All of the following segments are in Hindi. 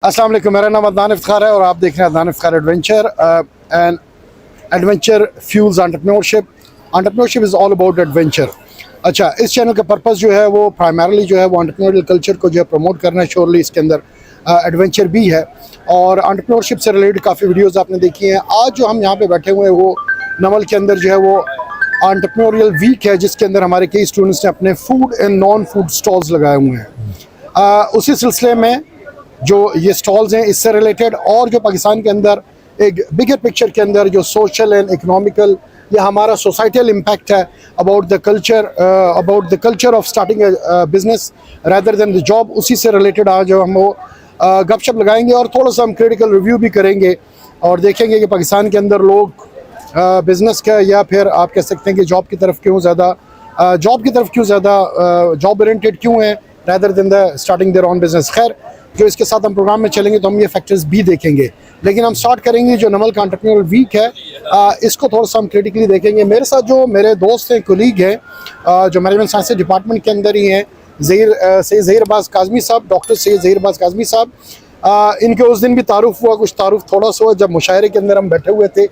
अस्सलाम वालेकुम, मेरा नाम अदनान इफ्तिखार है और आप देख रहे हैं Adnan Iftikhar adventure and adventure fuels entrepreneurship. Entrepreneurship is all about adventure. अच्छा, इस चैनल का पर्पस जो है वो प्राइमरली जो है वो एंटरप्रेन्योरियल कल्चर को जो है प्रमोट करना है। श्योरली इसके अंदर एडवेंचर भी है और एंटरप्रेन्योरशिप से रिलेटेड काफ़ी वीडियोस आपने देखी हैं। आज जो हम यहाँ पे बैठे हुए हैं वो नमल के अंदर जो है वो एंटरप्रेन्योरियल वीक है, जिसके अंदर हमारे कई स्टूडेंट्स ने अपने food and non food stalls लगाए हुए हैं। उसी सिलसिले में जो ये स्टॉल्स हैं इससे रिलेटेड और जो पाकिस्तान के अंदर एक बिगर पिक्चर के अंदर जो सोशल एंड इकोनॉमिकल या हमारा सोसाइटल इम्पैक्ट है about the culture of starting business rather than the job, उसी से रिलेटेड आज हम वो गपशप लगाएंगे और थोड़ा सा हम क्रिटिकल रिव्यू भी करेंगे और देखेंगे कि पाकिस्तान के अंदर लोग बिज़नेस का या फिर आप कह सकते हैं कि जॉब की तरफ क्यों ज़्यादा जॉब ओरिएंटेड क्यों है rather than the starting their own business. खैर, जो इसके साथ हम प्रोग्राम में चलेंगे तो हम ये फैक्टर्स भी देखेंगे, लेकिन हम स्टार्ट करेंगे जो नमल का एंटरप्रेन्योरियल वीक है इसको थोड़ा सा हम क्रिटिकली देखेंगे। मेरे साथ जो मेरे दोस्त हैं, कोलीग हैं जो मैनेजमेंट साइंस डिपार्टमेंट के अंदर ही हैं, सैयद ज़हीर अब्बास काज़मी साहब, डॉक्टर सैयद ज़हीर अब्बास काज़मी साहब। इनके उस दिन भी तारुफ हुआ, कुछ तारुफ थोड़ा सा हुआ जब मुशायरे के अंदर हम बैठे हुए थे।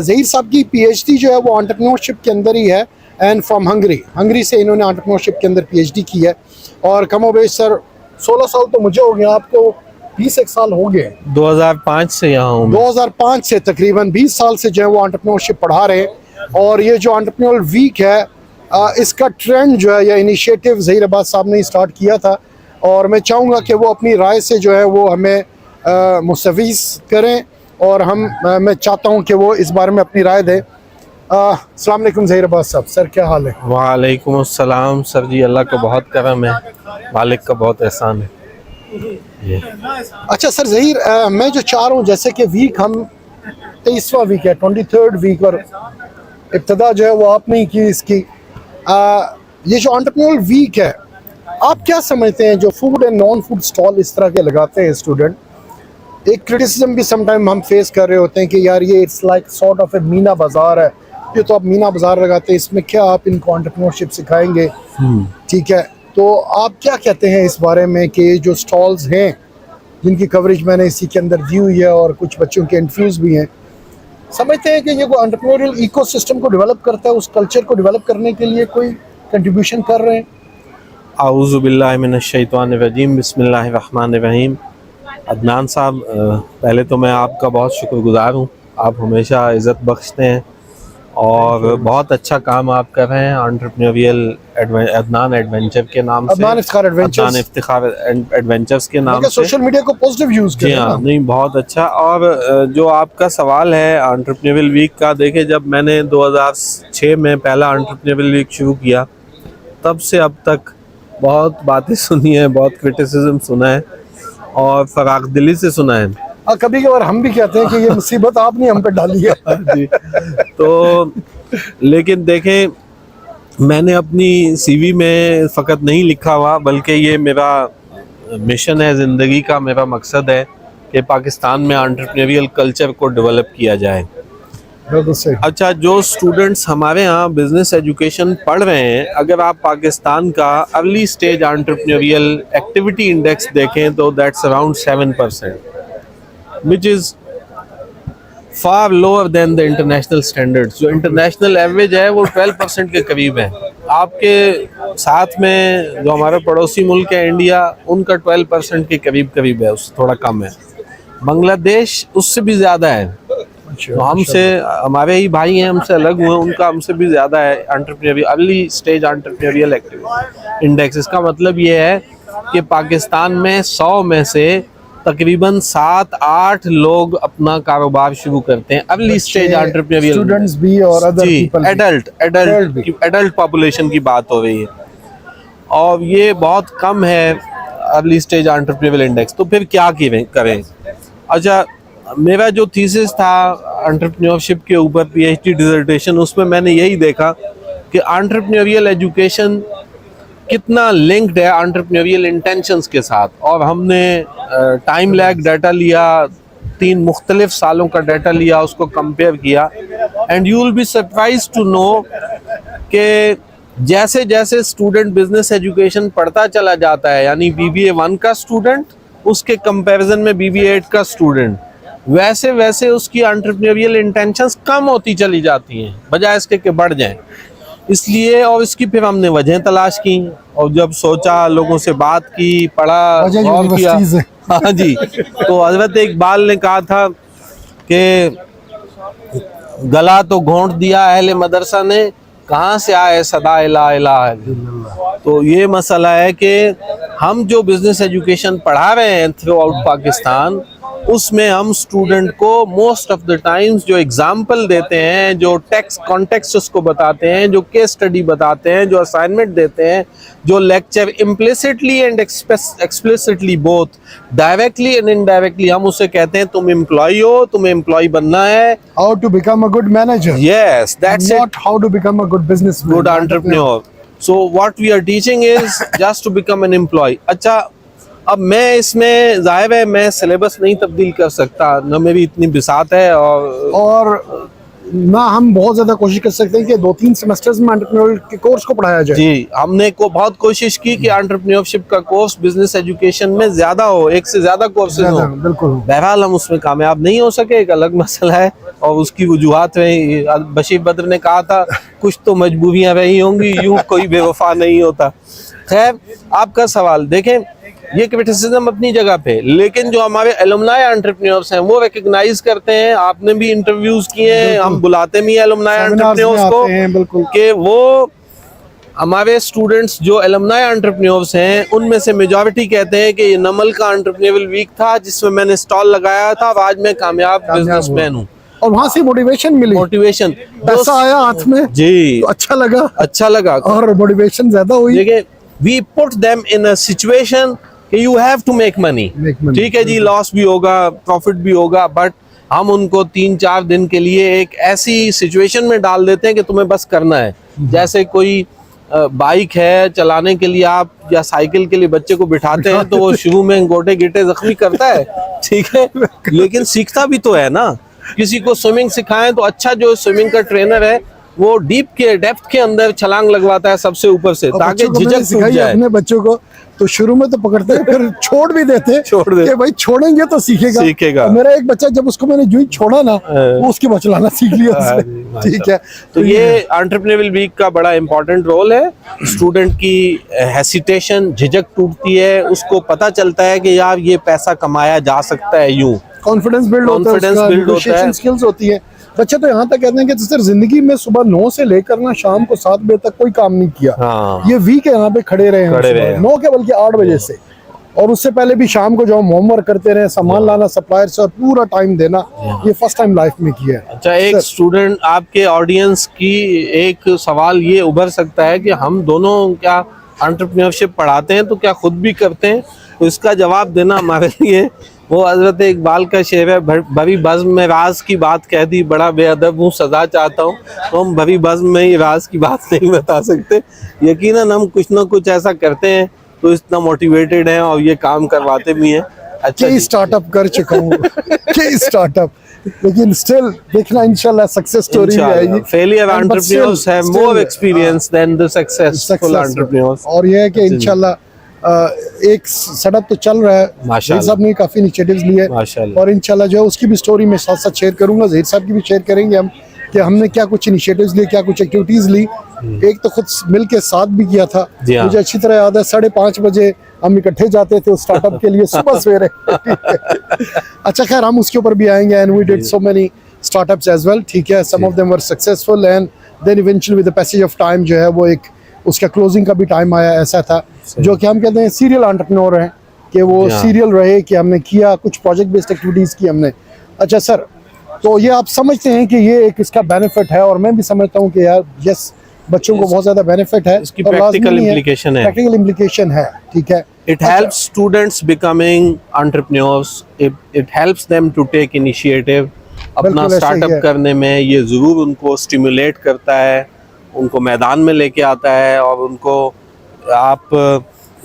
ज़हीर साहब की PhD जो है वो एंटरप्रेन्योरशिप के अंदर ही है एंड फ्रॉम हंगरी से इन्होंने एंटरप्रेन्योरशिप के अंदर PhD की है और कमोबेश सर 16 साल तो मुझे हो गया, आपको 20 साल हो गए। 2005 से यहाँ हूँ। 2005 से तकरीबन 20 साल से जो है वो एंटरप्रेन्योरशिप पढ़ा रहे हैं और ये जो एंटरप्रेन्योरियल वीक है इसका ट्रेंड जो है या इनिशिएटिव ज़हीर अब्बास साहब ने स्टार्ट किया था और मैं चाहूँगा कि वो अपनी राय से जो है वो हमें मुस्तफ़ीज़ करें और मैं चाहता हूँ कि वो इस बारे में अपनी राय दें। अस्सलाम वालेकुम ज़हीर अब्बास साहब, सर क्या हाल है? वालेकुम अस्सलाम सर जी, अल्लाह का बहुत करम है, मालिक का बहुत एहसान है। अच्छा सर ज़हीर, मैं जो चाह रहा हूँ जैसे कि वीक हम 23वां वीक है, 23rd वीक और इब्तदा जो है वो आपने ही की इसकी। ये जो एंटरप्रेन्योरियल वीक है, आप क्या समझते हैं जो food and non food stall इस तरह के लगाते हैं स्टूडेंट, एक क्रिटिसिज्म भी समटाइम हम फेस कर रहे होते हैं कि यार ये इट्स लाइक सॉर्ट ऑफ ए मीना बाज़ार है, ये तो आप मीना बाज़ार लगाते हैं, इसमें क्या आप इनको एंटरप्रेन्योरशिप सिखाएंगे? ठीक है, तो आप क्या कहते हैं इस बारे में कि जो स्टॉल्स हैं जिनकी कवरेज मैंने इसी के अंदर दी हुई है और कुछ बच्चों के इंटरव्यूज़ भी हैं, समझते हैं कि ये को एंटरप्रेन्योरियल इकोसिस्टम को डेवलप करता है, उस कल्चर को डेवलप करने के लिए कोई कंट्रीब्यूशन कर रहे हैं? आऊज़ु बिल्लाहि मिनश शैतानिर रजीम, बिस्मिल्लाहिर रहमानिर रहीम। अदनान साहब, पहले तो मैं आपका बहुत शुक्रगुज़ार हूँ, आप हमेशा इज़्ज़त बख्शते हैं और बहुत अच्छा काम आप कर रहे हैं एंटरप्रेन्योरियल अदनान एडवेंचर के नाम से, अदनान इफ्तिखार एडवेंचर्स के नाम से सोशल मीडिया को पॉजिटिव यूज़ जी हाँ, नहीं बहुत अच्छा। और जो आपका सवाल है एंटरप्रेन्योरियल वीक का, देखिए जब मैंने 2006 में पहला एंटरप्रेन्योरियल वीक शुरू किया तब से अब तक बहुत बातें सुनी है, बहुत क्रिटिसिज्म सुना है और फराग दिली से सुना है। कभी कभार हम भी कहते हैं कि ये मुसीबत आपने हम पे डाली है जी, तो लेकिन देखें, मैंने अपनी CV में फ़कत नहीं लिखा हुआ बल्कि ये मेरा मिशन है ज़िंदगी का, मेरा मकसद है कि पाकिस्तान में एंटरप्रेन्योरियल कल्चर को डेवलप किया जाए। अच्छा, जो स्टूडेंट्स हमारे यहाँ बिजनेस एजुकेशन पढ़ रहे हैं, अगर आप पाकिस्तान का early stage entrepreneurial activity index देखें तो that's around 7%, which is far lower than the international standards। जो इंटरनेशनल एवरेज है वो 12% के करीब है। आपके साथ में जो हमारा पड़ोसी मुल्क है इंडिया, उनका 12% के करीब है, उससे थोड़ा कम है। बांग्लादेश उससे भी ज़्यादा है, तो हमसे, हमारे ही भाई हैं, हमसे अलग हुए, उनका हमसे भी ज़्यादा है entrepreneurial early stage entrepreneurial activity index. इसका मतलब ये है कि पाकिस्तान में 100 में से तकरीबन 7-8 लोग अपना कारोबार शुरू करते हैं अर्ली स्टेज एंटरप्रेन्योरियल, स्टूडेंट्स भी और अदर पीपल, एडल्ट पॉपुलेशन की बात हो रही है और ये बहुत कम है अर्ली स्टेज एंटरप्रेन्योरियल इंडेक्स। तो फिर क्या करें? अच्छा, मेरा जो थीसिस था एंटरप्रेन्योरशिप के ऊपर, PhD डिसर्टेशन, उसमें मैंने यही देखा कि एंटरप्रेन्योरियल एजुकेशन कितना लिंक्ड है एंटरप्रेन्योरियल इंटेंशंस के साथ। और हमने टाइम लैग डाटा लिया, 3 मुख्तलिफ सालों का डाटा लिया, उसको कंपेयर किया and you will be surprise to know कि जैसे जैसे स्टूडेंट बिजनेस एजुकेशन पढ़ता चला जाता है, यानी BBA 1 का स्टूडेंट उसके कंपैरिजन में BB8 का स्टूडेंट, वैसे वैसे उसकी एंटरप्रेन्योरियल इंटेंशंस कम होती चली जाती हैं बजाय इसके कि बढ़ जाएं। इसलिए और इसकी फिर हमने वजह तलाश की और जब सोचा, लोगों से बात की, पढ़ा, वजह गौर किया। यूनिवर्सिटीज़ है। हाँ जी, तो हजरत इकबाल ने कहा था कि गला तो घोंट दिया अहले मदरसा ने, कहाँ से आए सदा इला इलाहा इल्लल्लाह। तो ये मसला है कि हम जो बिजनेस एजुकेशन पढ़ा रहे हैं थ्रू आउट पाकिस्तान, उसमें हम स्टूडेंट को मोस्ट ऑफ द टाइम्स जो एग्जाम्पल देते हैं, जो टेक्स्ट कॉन्टेक्स्ट उसको बताते हैं, जो केस स्टडी बताते हैं, जो असाइनमेंट देते हैं, जो lecture implicitly and explicitly both directly and indirectly हम उसे कहते हैं तुम एम्प्लॉय हो, तुम्हें एम्प्लॉय बनना है। How to become a good manager. Yes, that's it. Not how to become a good businessman. Good entrepreneur. So what we are teaching is just to become an employee. अच्छा, अब मैं इसमें जाहिर है मैं सिलेबस नहीं तब्दील कर सकता, न मेरी इतनी बिसात है और ना हम बहुत ज्यादा कोशिश कर सकते हैं कि 2-3 सेमेस्टर्स में एंटरप्रेन्योर के कोर्स को पढ़ाया जाए। जी, हमने बहुत कोशिश की कि एंटरप्रेन्योरशिप का कोर्स बिजनेस एजुकेशन में ज्यादा हो, एक से ज्यादा कोर्सेज हो। बिल्कुल। बहरहाल हम उसमें कामयाब नहीं हो सके, एक अलग मसला है और उसकी वजूहात रही। बशीर बद्र ने कहा था कुछ तो मजबूरियां रही होंगी, यूं कोई बेवफा नहीं होता। खैर, आपका सवाल देखें, ये क्रिटिसिज्म अपनी जगह पे, लेकिन जो हमारे एलुमनाई एंटरप्रेन्योर्स हैं वो रिकॉग्नाइज करते हैं। आपने भी इंटरव्यूज किए हैं, हम बुलाते भी एलुमनाई एंटरप्रेन्योर्स को कि वो हमारे स्टूडेंट्स जो एलुमनाई एंटरप्रेन्योर्स हैं उनमें से मेजॉरिटी कहते हैं कि ये नमल का एंटरप्रेन्योरियल वीक था जिसमें मैंने स्टॉल लगाया था, आज मैं कामयाब बिजनेसमैन हूँ। और वहाँ से मोटिवेशन मिली, मोटिवेशन, पैसा आया हाथ में जी, तो अच्छा लगा और मोटिवेशन ज्यादा हुई। देखिए, we put them in a situation कि you have to make money. ठीक है जी, लॉस भी होगा, प्रॉफिट भी होगा, बट हम उनको 3-4 दिन के लिए एक ऐसी सिचुएशन में डाल देते हैं कि तुम्हें बस करना है। जैसे कोई बाइक है चलाने के लिए आप या साइकिल के लिए बच्चे को बिठाते हैं तो वो शुरू में गोटे गिटे जख्मी करता है, ठीक है, लेकिन सीखता भी तो है ना। किसी को स्विमिंग सिखाएं तो अच्छा जो स्विमिंग का ट्रेनर है वो डेप्थ के अंदर छलांग लगवाता है सबसे ऊपर से, ताकि झिझक टूट जाए। अपने बच्चों को तो शुरू में तो पकड़ते हैं, फिर छोड़ भी देते कि भाई छोड़ेंगे तो सीखेगा। मेरा एक बच्चा जब उसको मैंने जो ही छोड़ा ना, वो उसके बाद चलाना सीख लिया उसने। ठीक है, तो ये एंटरप्रेन्योरियल वीक का बड़ा इंपॉर्टेंट रोल है। स्टूडेंट की हेसिटेशन, झिझक टूटती है, उसको पता चलता है कि यार ये पैसा कमाया जा सकता है, यूं कॉन्फिडेंस बिल्ड होता है, स्किल्स होती है। बच्चे तो यहाँ तक कहते हैं कि सर जिंदगी में सुबह 9 से लेकर ना शाम को 7 बजे तक कोई काम नहीं किया। हाँ। ये वीक है, यहाँ पे खड़े रहे हैं 9 के बल्कि 8 बजे से, और उससे पहले भी शाम को जो हम होमवर्क करते रहे, सामान लाना सप्लायर से और पूरा टाइम देना, ये फर्स्ट टाइम लाइफ में किया है। अच्छा, एक स्टूडेंट आपके ऑडियंस की एक सवाल ये उभर सकता है कि हम दोनों क्या एंटरप्रेन्योरशिप पढ़ाते हैं तो क्या खुद भी करते हैं? तो इसका जवाब देना हमारे लिए वो हजरत इकबाल का शेर है, भरी बज़्म में राज की बात कह दी, बड़ा बेअदब हूँ सजा चाहता हूँ। तो हम भरी बज़्म में ही राज की बात नहीं बता सकते। यकीनन हम कुछ ना कुछ ऐसा करते हैं तो इतना मोटिवेटेड हैं और ये काम करवाते भी हैं। अच्छा, कई स्टार्टअप कर चुका हूँ कई स्टार्टअप, लेकिन स्टिल देखना इंशाल्लाह सक्सेस स्टोरी आएगी। Failure entrepreneurs have more experience than the successful entrepreneurs. और ये है कि इंशाल्लाह एक सेटअप तो चल रहा है, ज़हीर साहब ने काफी इनिशिएटिव्स लिए और इंशाल्लाह जो है उसकी भी स्टोरी मैं साथ साथ शेयर करूंगा, ज़हीर साहब की भी शेयर करेंगे हम कि हमने क्या कुछ इनिशिएटिव्स लिए, क्या कुछ एक्टिविटीज ली। एक तो खुद मिल के साथ भी किया था, मुझे अच्छी तरह याद है 5:30 बजे हम इकट्ठे जाते थे उस स्टार्टअप के लिए सुबह सवेरे। अच्छा, खैर हम उसके ऊपर भी आएंगे। And we did so many startups as well, ठीक है, some of them were successful and then eventually with the passage of time जो है वो एक उसका क्लोजिंग का भी टाइम आया। ऐसा था जो कि हम कहते हैं सीरियल एंटरप्रेन्योर हैं कि वो सीरियल रहे कि हमने किया कुछ प्रोजेक्ट बेस्ड एक्टिविटीज की हमने। अच्छा सर, तो ये आप समझते हैं कि ये एक इसका बेनिफिट है, और मैं भी समझता हूँ कि यार यस बच्चों को बहुत ज्यादा बेनिफिट है, इसकी प्रैक्टिकल इम्प्लीकेशन है, प्रैक्टिकल इम्प्लीकेशन है, ठीक है। It helps students becoming entrepreneurs. It helps them to take initiative. अपना स्टार्टअप करने में ये जरूर उनको स्टिमुलेट करता है, उनको मैदान में लेके आता है और उनको आप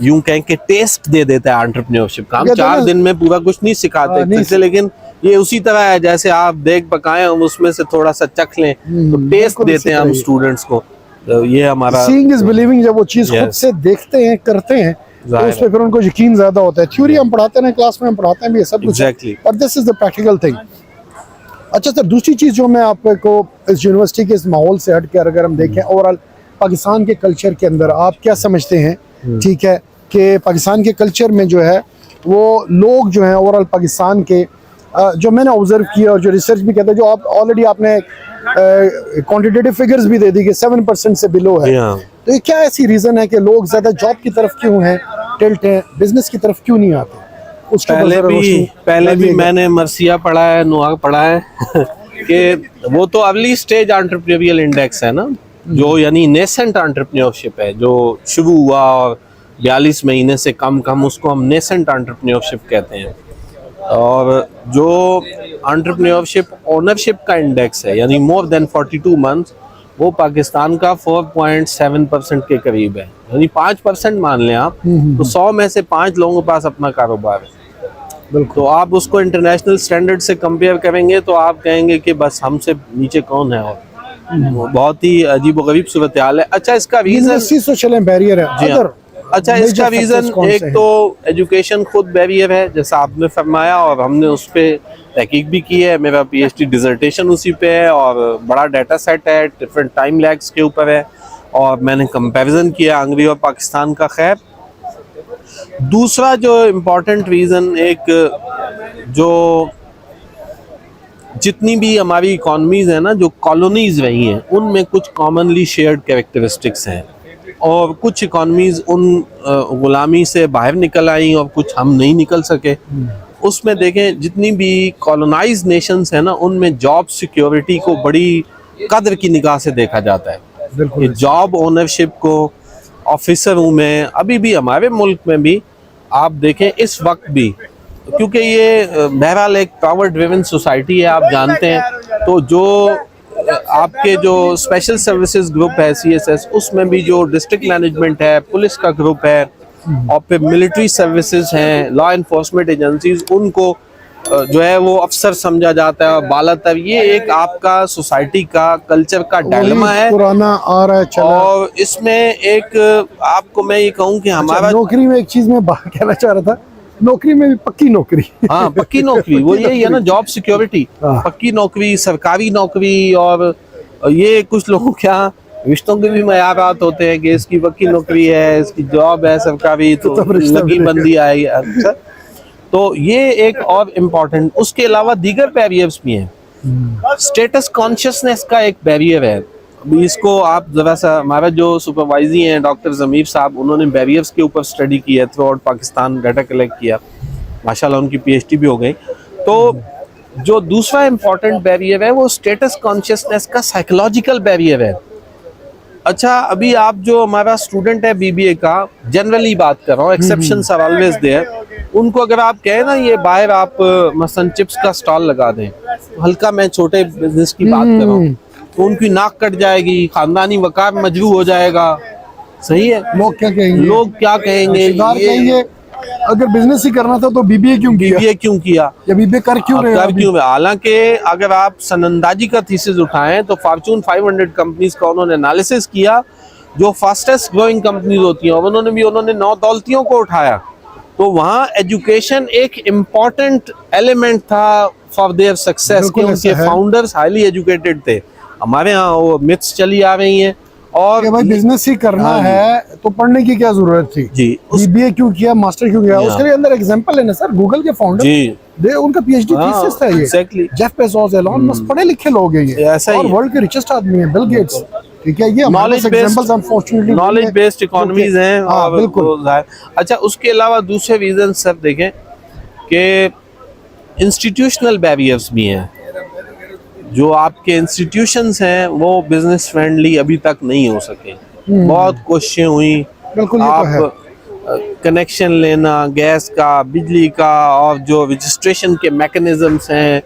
यूं कहें कि टेस्ट दे देता है एंटरप्रेन्योरशिप का। हम 4 दिन में पूरा कुछ नहीं सिखाते जैसे, लेकिन ये उसी तरह है जैसे आप देख पकाएं हम उसमें से थोड़ा सा चख लें तो टेस्ट देते हैं हम स्टूडेंट्स को। तो ये हमारा सीइंग इज बिलीविंग, जब वो चीज खुद से देखते हैं करते हैं तो उस पर फिर उनको यकीन ज्यादा होता है। थ्योरी हम पढ़ाते हैं क्लास में, हम पढ़ाते हैं भी ये सब कुछ, Exactly. और this is the practical thing. अच्छा सर, दूसरी चीज़ जो मैं आपको इस यूनिवर्सिटी के इस माहौल से हट कर अगर हम देखें ओवरऑल पाकिस्तान के कल्चर के अंदर आप क्या समझते हैं, ठीक है, कि पाकिस्तान के कल्चर में जो है वो लोग जो हैं ओवरऑल पाकिस्तान के जो मैंने ऑब्जर्व किया और जो रिसर्च भी कहता है, जो आप ऑलरेडी आपने क्वांटिटेटिव फिगर्स भी दे दी कि 7% से बिलो है, तो ये क्या ऐसी रीज़न है कि लोग ज़्यादा जॉब की तरफ क्यों हैं, टिल्ट हैं, बिजनेस की तरफ क्यों नहीं आते? उसके पहले भी मैंने मरसिया पढ़ा है, नुआ पढ़ा है कि वो तो अर्ली स्टेज एंटरप्रेन्योरियल इंडेक्स है ना, जो यानी नेसेंट एंटरप्रेन्योरशिप है, जो शुरू हुआ और 42 महीने से कम, उसको हम नेसेंट एंटरप्रेन्योरशिप कहते हैं। और जो एंटरप्रेन्योरशिप ओनरशिप का इंडेक्स है, यानी मोर देन 42 मंथ्स, वो पाकिस्तान का 4.7% के करीब है, यानी 5% मान लें आप, तो 100 में से 5 लोगों के पास अपना कारोबार है। तो आप उसको इंटरनेशनल स्टैंडर्ड से कंपेयर करेंगे तो आप कहेंगे कि बस हमसे नीचे कौन है, और बहुत ही अजीबोगरीब सूरत हाल है। अच्छा, इसका रीजन बैरियर है। अच्छा, इसका रीजन एक तो एजुकेशन खुद बैरियर है, जैसा आपने फरमाया, और हमने उस पर तहकीक भी की है। मेरा पीएचडी डिसर्टेशन उसी पे है, और बड़ा डाटा सेट है, डिफरेंट टाइम लैग्स के ऊपर है, और मैंने कंपैरिजन किया अंग्रेजी और पाकिस्तान का। खैर, दूसरा जो इम्पोर्टेंट रीज़न, एक जो जितनी भी हमारी इकॉनमीज़ हैं ना, जो कॉलोनीज़ रही हैं, उनमें कुछ कॉमनली शेयर्ड कैरेक्टरिस्टिक्स हैं, और कुछ इकॉनमीज़ उन गुलामी से बाहर निकल आई और कुछ हम नहीं निकल सके। उसमें देखें, जितनी भी कॉलोनाइज्ड नेशंस हैं ना, उनमें जॉब सिक्योरिटी को बड़ी कदर की निगाह से देखा जाता है। जॉब ओनरशिप को, ऑफिसर हूँ मैं, अभी भी हमारे मुल्क में भी आप देखें इस वक्त भी, क्योंकि ये बहरहाल एक पावर ड्रिवन सोसाइटी है, आप जानते हैं, तो जो आपके जो स्पेशल सर्विसेज ग्रुप है CSS, उसमें भी जो डिस्ट्रिक्ट मैनेजमेंट है, पुलिस का ग्रुप है, और फिर मिलिट्री सर्विसेज हैं, लॉ इन्फोर्समेंट एजेंसीज, उनको जो है वो अफसर समझा जाता है, और बालातर ये एक आपका सोसाइटी का कल्चर का डायलेमा है, पुराना आ रहा है। और इसमें एक आपको मैं ये कहूँ कि हमारा नौकरी में एक चीज मैं कहना चाह रहा था, नौकरी में भी पक्की नौकरी। हाँ, पक्की नौकरी, वो यही है ना, जॉब सिक्योरिटी, पक्की नौकरी, सरकारी नौकरी। और ये कुछ लोगों क्या रिश्तों के भी मयारात होते हैं कि इसकी पक्की नौकरी है, इसकी जॉब है सरकारी, तो लगी बंदी आएगी। अच्छा, तो ये एक और इम्पोर्टेंट, उसके अलावा दीगर बैरियर्स भी हैं। स्टेटस कॉन्शियसनेस का एक बैरियर है। अभी इसको आप ज़रा सा, हमारा जो सुपरवाइजी हैं डॉक्टर ज़मीर साहब, उन्होंने बैरियर्स के ऊपर स्टडी की है, through out Pakistan data collect किया, माशाल्लाह उनकी PhD भी हो गई। तो जो दूसरा इम्पोर्टेंट बैरियर है वो स्टेटस कॉन्शियसनेस का साइकोलॉजिकल बैरियर है। अच्छा, अभी आप जो हमारा स्टूडेंट है BBA का, जनरली बात कर रहा हूँ, एक्सेप्शंस आर ऑलवेज देयर, उनको अगर आप कहें ना ये बाहर आप मसलन चिप्स का स्टॉल लगा दें, तो हल्का मैं छोटे बिजनेस की बात कर रहा हूँ, तो उनकी नाक कट जाएगी, खानदानी वकार मजरू हो जाएगा। सही है, लोग क्या कहेंगे, ये अगर बिजनेस ही करना था तो BBA क्यों किया, या BBA कर क्यों रहे? हालांकि अगर आप सनंदाजी का थीसिस उठाएं तो फॉर्च्यून 500 कंपनीज का उन्होंने एनालिसिस किया, जो फास्टेस्ट ग्रोइंग कंपनीज होती हैं, और उन्होंने 9 दौलतियों को उठाया, तो वहाँ एजुकेशन एक इम्पॉर्टेंट एलिमेंट था फॉर देयर सक्सेस, कि उनके फाउंडर्स हाईली एजुकेटेड थे। हमारे यहाँ वो मिथ्स चली आ रही हैं, और भाई बिजनेस ही करना है तो पढ़ने की क्या जरूरत थी जी, BBA क्यों किया, मास्टर क्यों किया? उसके लिए अंदर एग्जांपल है ना सर, गूगल के फाउंडर जी, उनका PhD थीसिस था ये। Exactly, Jeff Bezos, Elon Musk, पढ़े लिखे लोग हैं ये, और वर्ल्ड के रिचेस्ट आदमी हैं, बिल गेट्स, ठीक है। ये नॉलेज बेस्ड इकोनॉमीज हैं, और बिल्कुल। अच्छा, उसके अलावा दूसरे रीजन सर देखें कि इंस्टीट्यूशनल बैरियर्स भी हैं। जो आपके इंस्टीट्यूशंस हैं वो बिजनेस फ्रेंडली अभी तक नहीं हो सके, बहुत कोशिशें हुई, आप कनेक्शन लेना गैस का, बिजली का, और जो रजिस्ट्रेशन के मैकेनिज्म्स हैं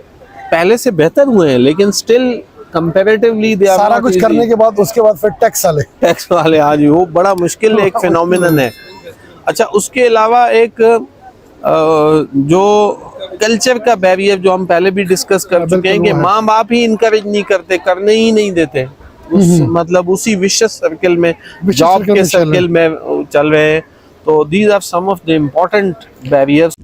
पहले से बेहतर हुए हैं, लेकिन स्टिल कंपैरेटिवली सारा कुछ करने के बाद उसके बाद फिर टैक्स वाले हाँ जी, वो बड़ा मुश्किल एक फिनोमिनन है। अच्छा, उसके अलावा एक जो कल्चर का बैरियर जो हम पहले भी डिस्कस कर चुके हैं कि माँ बाप ही इनकरेज नहीं करते, करने ही नहीं देते, मतलब उसी विशेष सर्किल में, जॉब के सर्किल में चल रहे हैं। तो these are some of the important barriers